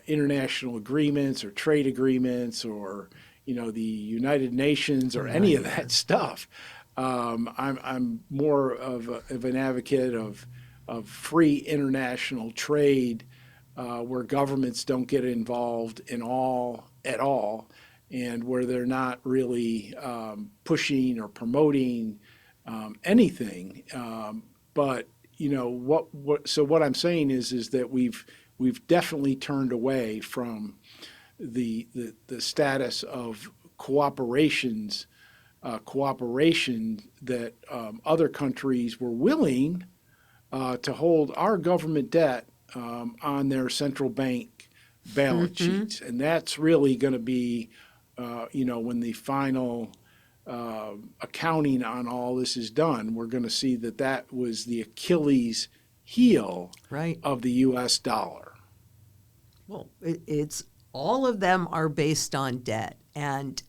international agreements or trade agreements or the United Nations or any of that stuff. I'm more of an advocate of free international trade where governments don't get involved at all, and where they're not really pushing or promoting anything. But what I'm saying is that we've definitely turned away from the status of cooperation that other countries were willing to hold our government debt on their central bank balance sheets. And that's really going to be, when the final accounting on all this is done, we're going to see that was the Achilles heel of the U.S. dollar. Well, it's all of them are based on debt. And,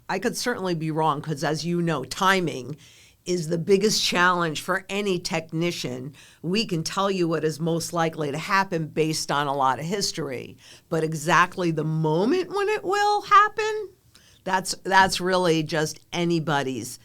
I could certainly be wrong because, as you know, timing is the biggest challenge for any technician. We can tell you what is most likely to happen based on a lot of history, but exactly the moment when it will happen, that's really just anybody's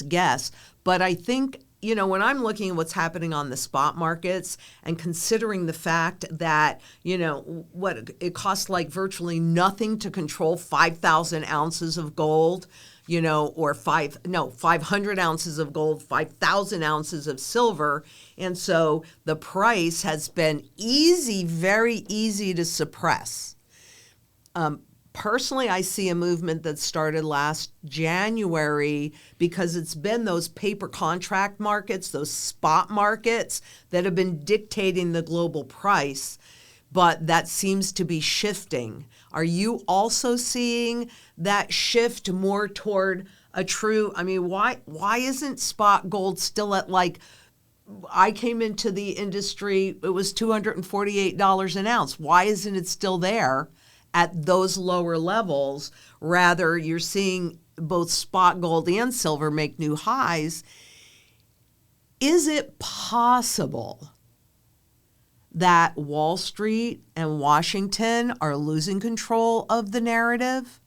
guess. But I think, when I'm looking at what's happening on the spot markets and considering the fact that, what it costs like virtually nothing to control 5,000 ounces of gold, or 500 ounces of gold, 5,000 ounces of silver. And so the price has been very easy to suppress. Personally, I see a movement that started last January because it's been those paper contract markets, those spot markets that have been dictating the global price, but that seems to be shifting. Are you also seeing that shift more toward a true, why isn't spot gold still at I came into the industry, it was $248 an ounce. Why isn't it still there at those lower levels? Rather, you're seeing both spot gold and silver make new highs. Is it possible that Wall Street and Washington are losing control of the narrative?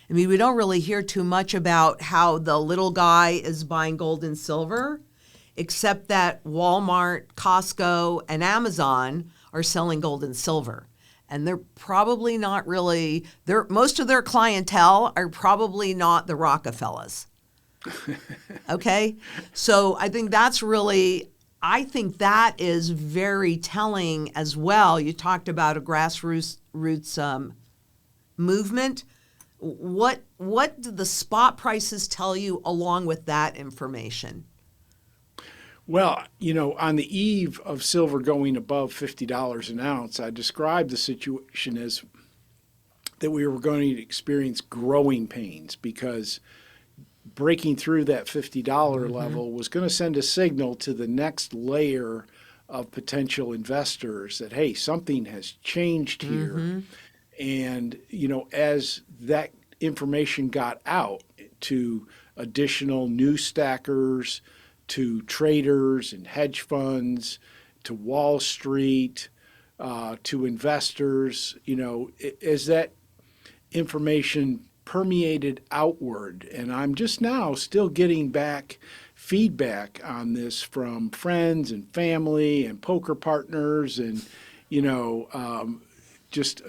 We don't really hear too much about how the little guy is buying gold and silver, except that Walmart, Costco, and Amazon are selling gold and silver. And they're probably not really, most of their clientele are probably not the Rockefellers. Okay? So I think that is very telling as well. You talked about a grassroots movement. What do the spot prices tell you along with that information? Well, on the eve of silver going above $50 an ounce, I described the situation as that we were going to experience growing pains because breaking through that $50 level was going to send a signal to the next layer of potential investors that, hey, something has changed here. And, as that information got out to additional news stackers, to traders and hedge funds, to Wall Street, to investors, as that information permeated outward. And I'm just now still getting back feedback on this from friends and family and poker partners and, just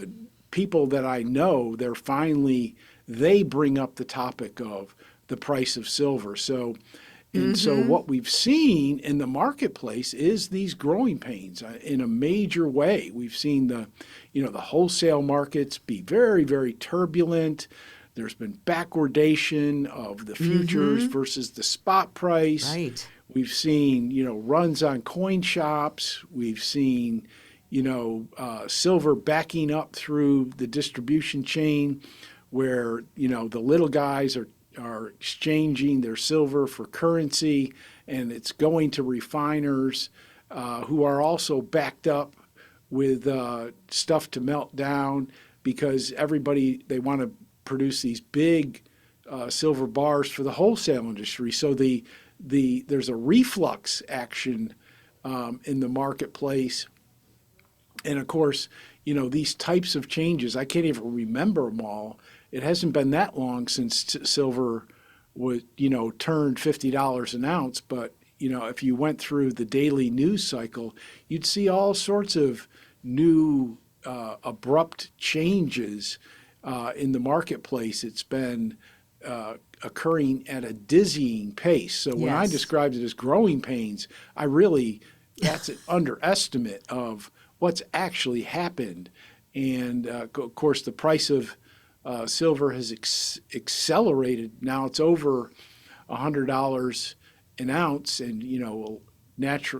people that I know. They bring up the topic of the price of silver. So what we've seen in the marketplace is these growing pains in a major way. We've seen the wholesale markets be very, very turbulent. There's been backwardation of the futures versus the spot price. Right. We've seen, runs on coin shops. We've seen, silver backing up through the distribution chain where, the little guys are exchanging their silver for currency, and it's going to refiners who are also backed up with stuff to melt down because they want to produce these big silver bars for the wholesale industry. So there's a reflux action in the marketplace. And of course, these types of changes, I can't even remember them all. It hasn't been that long since silver was, turned $50 an ounce. But, if you went through the daily news cycle, you'd see all sorts of new abrupt changes in the marketplace. It's been occurring at a dizzying pace. So when I described it as growing pains, that's an underestimate of what's actually happened. And of course, the price of silver has accelerated. Now it's over $100 an ounce, and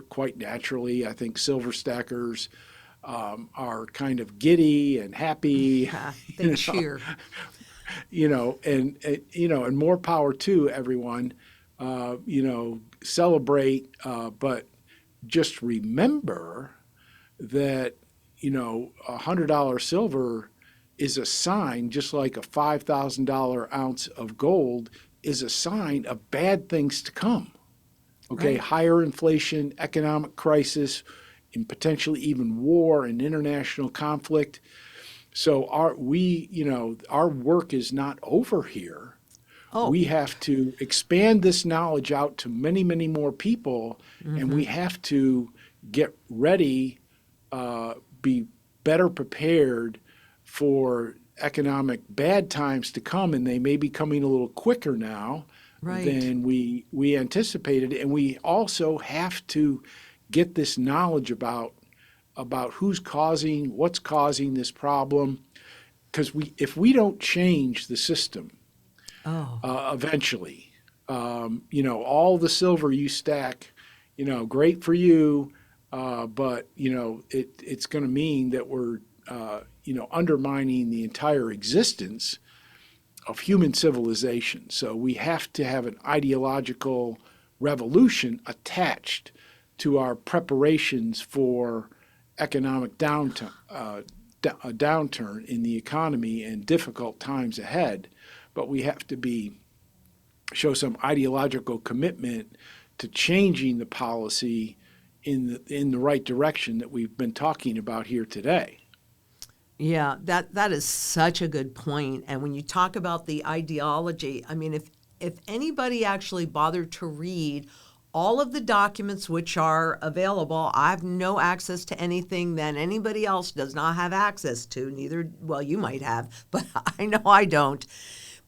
quite naturally, I think silver stackers are kind of giddy and happy. They cheer. And more power to everyone. Celebrate, but just remember that $100 silver is a sign, just like a $5,000 ounce of gold is a sign of bad things to come. Okay, right. Higher inflation, economic crisis, and potentially even war and international conflict. So our work is not over here. Oh. We have to expand this knowledge out to many, many more people, and we have to get ready, be better prepared for economic bad times to come, and they may be coming a little quicker now than we anticipated. And we also have to get this knowledge about what's causing this problem, because if we don't change the system, eventually, all the silver you stack, great for you, but it's going to mean that we're undermining the entire existence of human civilization. So we have to have an ideological revolution attached to our preparations for economic downturn in the economy and difficult times ahead. But we have to show some ideological commitment to changing the policy in the right direction that we've been talking about here today. Yeah, that is such a good point. And when you talk about the ideology, I mean, if anybody actually bothered to read all of the documents which are available, I have no access to anything that anybody else does not have access to. Well, you might have, but I know I don't.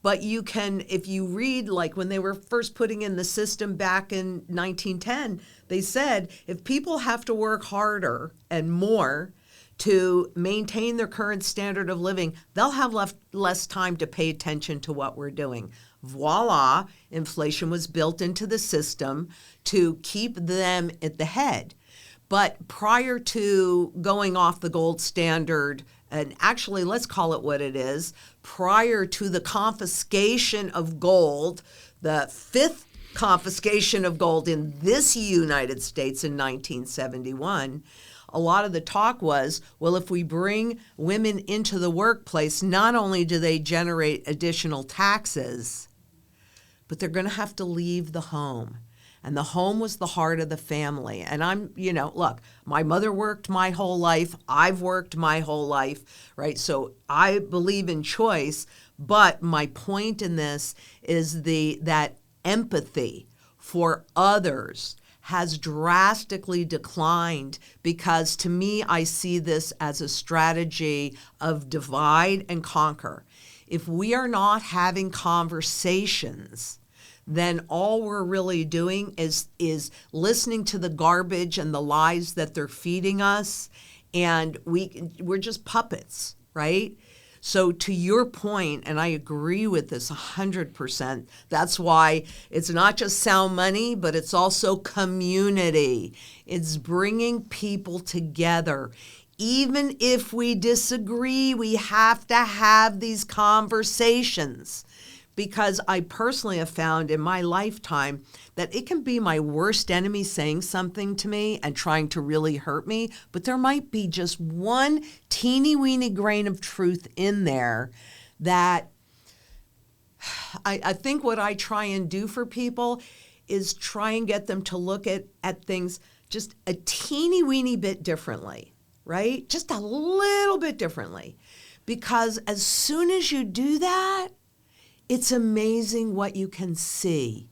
But you can, if you read, like when they were first putting in the system back in 1910, they said if people have to work harder and more to maintain their current standard of living, they'll have less time to pay attention to what we're doing. Voila, inflation was built into the system to keep them at the head. But prior to going off the gold standard, and actually let's call it what it is, prior to the confiscation of gold, the fifth confiscation of gold in this United States in 1971, a lot of the talk was, well, if we bring women into the workplace, not only do they generate additional taxes, but they're going to have to leave the home. And the home was the heart of the family. And look, my mother worked my whole life. I've worked my whole life, right? So I believe in choice. But my point in this is that empathy for others has drastically declined, because to me, I see this as a strategy of divide and conquer. If we are not having conversations, then all we're really doing is listening to the garbage and the lies that they're feeding us, and we're just puppets, right? So to your point, and I agree with this 100%, that's why it's not just sound money, but it's also community. It's bringing people together. Even if we disagree, we have to have these conversations. Because I personally have found in my lifetime that it can be my worst enemy saying something to me and trying to really hurt me, but there might be just one teeny weeny grain of truth in there that I think what I try and do for people is try and get them to look at things just a teeny weeny bit differently, right? Just a little bit differently. Because as soon as you do that, it's amazing what you can see.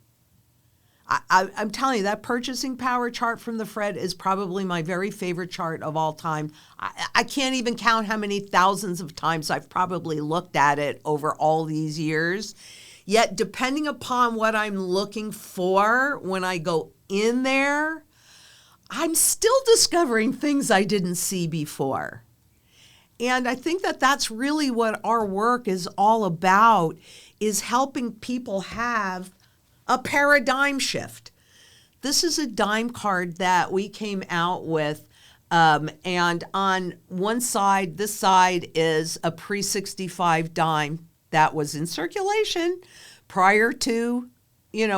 I'm telling you, that purchasing power chart from the Fed is probably my very favorite chart of all time. I can't even count how many thousands of times I've probably looked at it over all these years. Yet, depending upon what I'm looking for when I go in there, I'm still discovering things I didn't see before. And I think that that's really what our work is all about, is helping people have a paradigm shift. This is a dime card that we came out with, and on one side, this side is a pre-65 dime that was in circulation prior to taking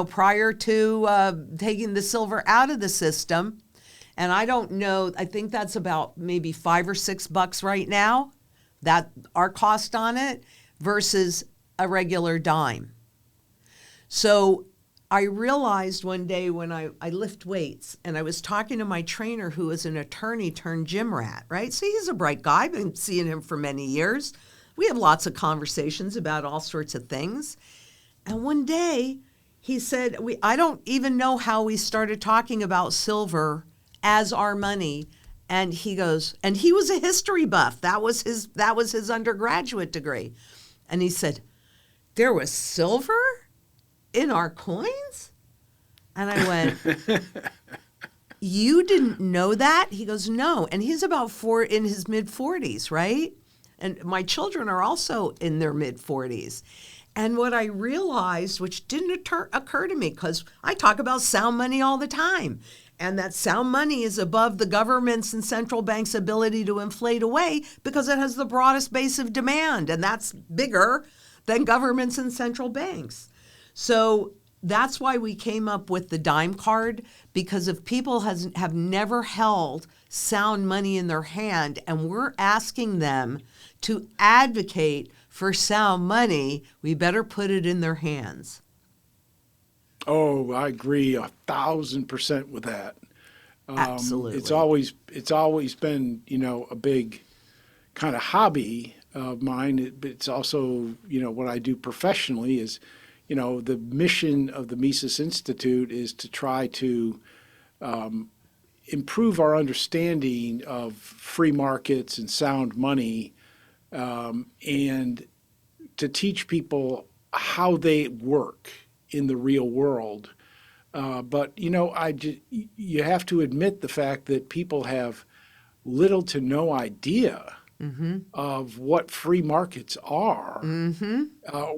the silver out of the system. And I don't know, I think that's about maybe $5 or $6 right now, that our cost on it, versus a regular dime. So I realized one day when I lift weights, and I was talking to my trainer, who is an attorney turned gym rat, right? So he's a bright guy. I've been seeing him for many years. We have lots of conversations about all sorts of things. And one day he said, I don't even know how we started talking about silver as our money. And he goes, and he was a history buff. That was his undergraduate degree. And he said, there was silver in our coins? And I went, you didn't know that? He goes, no. And he's about in his mid-40s, right? And my children are also in their mid-40s. And what I realized, which didn't occur to me, because I talk about sound money all the time, and that sound money is above the government's and central banks' ability to inflate away because it has the broadest base of demand, and that's bigger than governments and central banks. So that's why we came up with the dime card, because if people have never held sound money in their hand, and we're asking them to advocate for sound money, we better put it in their hands. Oh, I agree 1,000% with that. Absolutely. It's always been, a big kind of hobby of mine. It's also, what I do professionally is, the mission of the Mises Institute is to try to improve our understanding of free markets and sound money, and to teach people how they work in the real world. But you have to admit the fact that people have little to no idea of what free markets are,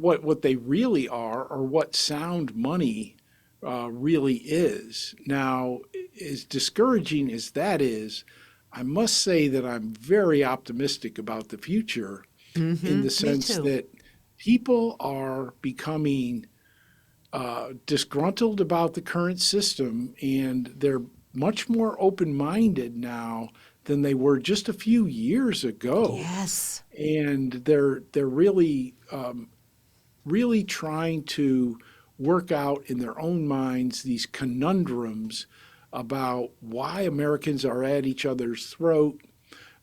what they really are, or what sound money really is. Now, as discouraging as that is, I must say that I'm very optimistic about the future, in the sense that people are becoming disgruntled about the current system, and they're much more open-minded now than they were just a few years ago. Yes. And they're really trying to work out in their own minds these conundrums about why Americans are at each other's throat,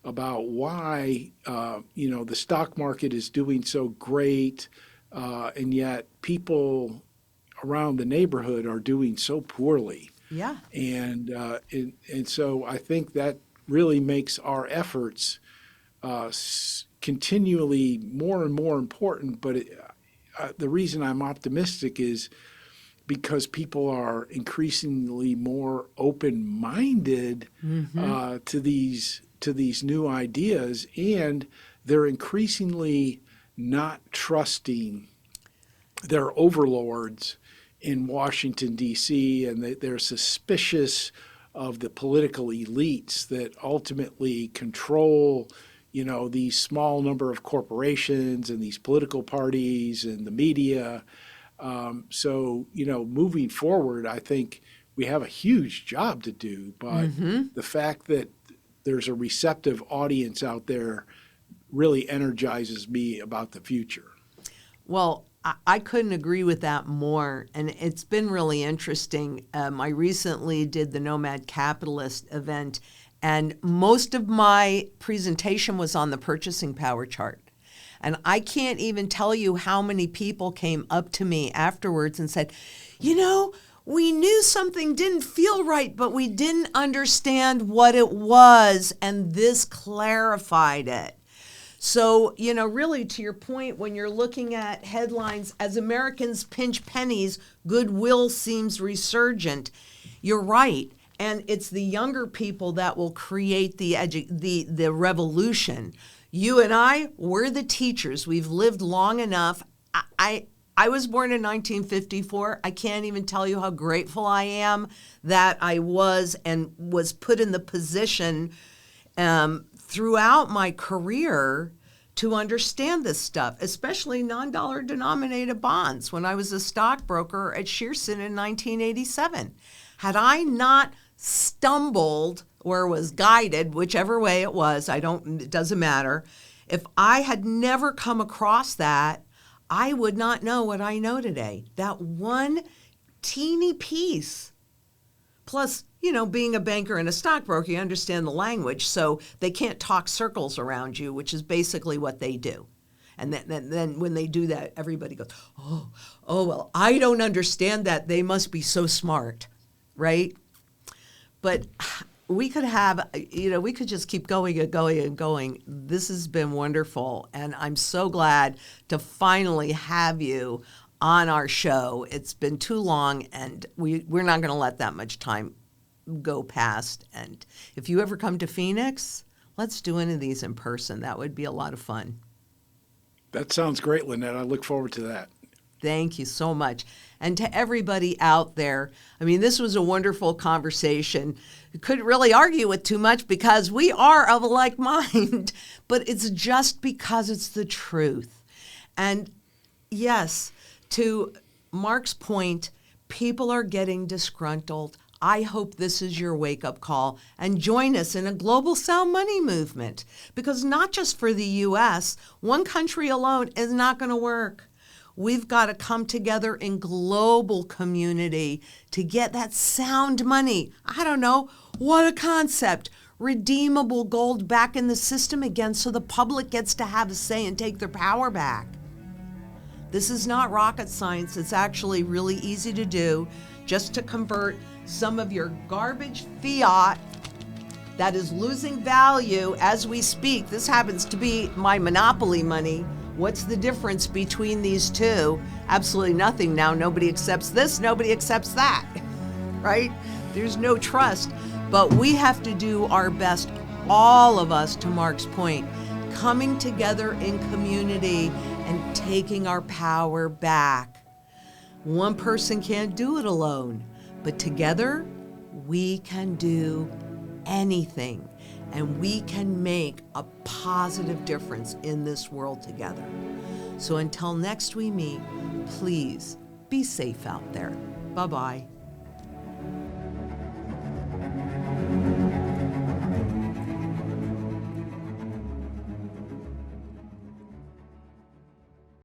about why the stock market is doing so great, and yet people around the neighborhood are doing so poorly. Yeah. And so I think that really makes our efforts continually more and more important. But the reason I'm optimistic is because people are increasingly more open-minded to these new ideas, and they're increasingly not trusting their overlords in Washington, D.C., and they're suspicious of the political elites that ultimately control, these small number of corporations and these political parties and the media. So, moving forward, I think we have a huge job to do, but the fact that there's a receptive audience out there really energizes me about the future. Well, I couldn't agree with that more. And it's been really interesting. I recently did the Nomad Capitalist event, and most of my presentation was on the purchasing power chart. And I can't even tell you how many people came up to me afterwards and said, we knew something didn't feel right, but we didn't understand what it was, and this clarified it. So, really to your point, when you're looking at headlines, as Americans pinch pennies, goodwill seems resurgent. You're right. And it's the younger people that will create the revolution. You and I, we're the teachers. We've lived long enough. I was born in 1954. I can't even tell you how grateful I am that I was put in the position throughout my career to understand this stuff, especially non-dollar denominated bonds when I was a stockbroker at Shearson in 1987. Had I not stumbled or was guided, whichever way it was, it doesn't matter. If I had never come across that, I would not know what I know today. That one teeny piece. Plus, being a banker and a stockbroker, you understand the language, so they can't talk circles around you, which is basically what they do. And then when they do that, everybody goes, oh, well, I don't understand that. They must be so smart, right? But we could just keep going and going and going. This has been wonderful, and I'm so glad to finally have you on our show. It's been too long, and we're not going to let that much time go past. And if you ever come to Phoenix, let's do any of these in person. That would be a lot of fun. That sounds great, Lynette. I look forward to that. Thank you so much. And to everybody out there, this was a wonderful conversation. You couldn't really argue with too much because we are of a like mind, but it's just because it's the truth. And yes, to Mark's point, people are getting disgruntled. I hope this is your wake-up call, and join us in a global sound money movement, because not just for the U.S., one country alone is not going to work. We've got to come together in global community to get that sound money. I don't know, what a concept. Redeemable gold back in the system again so the public gets to have a say and take their power back. This is not rocket science. It's actually really easy to do, just to convert some of your garbage fiat that is losing value as we speak. This happens to be my monopoly money. What's the difference between these two? Absolutely nothing now. Nobody accepts this, nobody accepts that, right? There's no trust. But we have to do our best, all of us, to Mark's point, coming together in community and taking our power back. One person can't do it alone, but together we can do anything, and we can make a positive difference in this world together. So until next we meet, please Be safe out there. Bye-bye.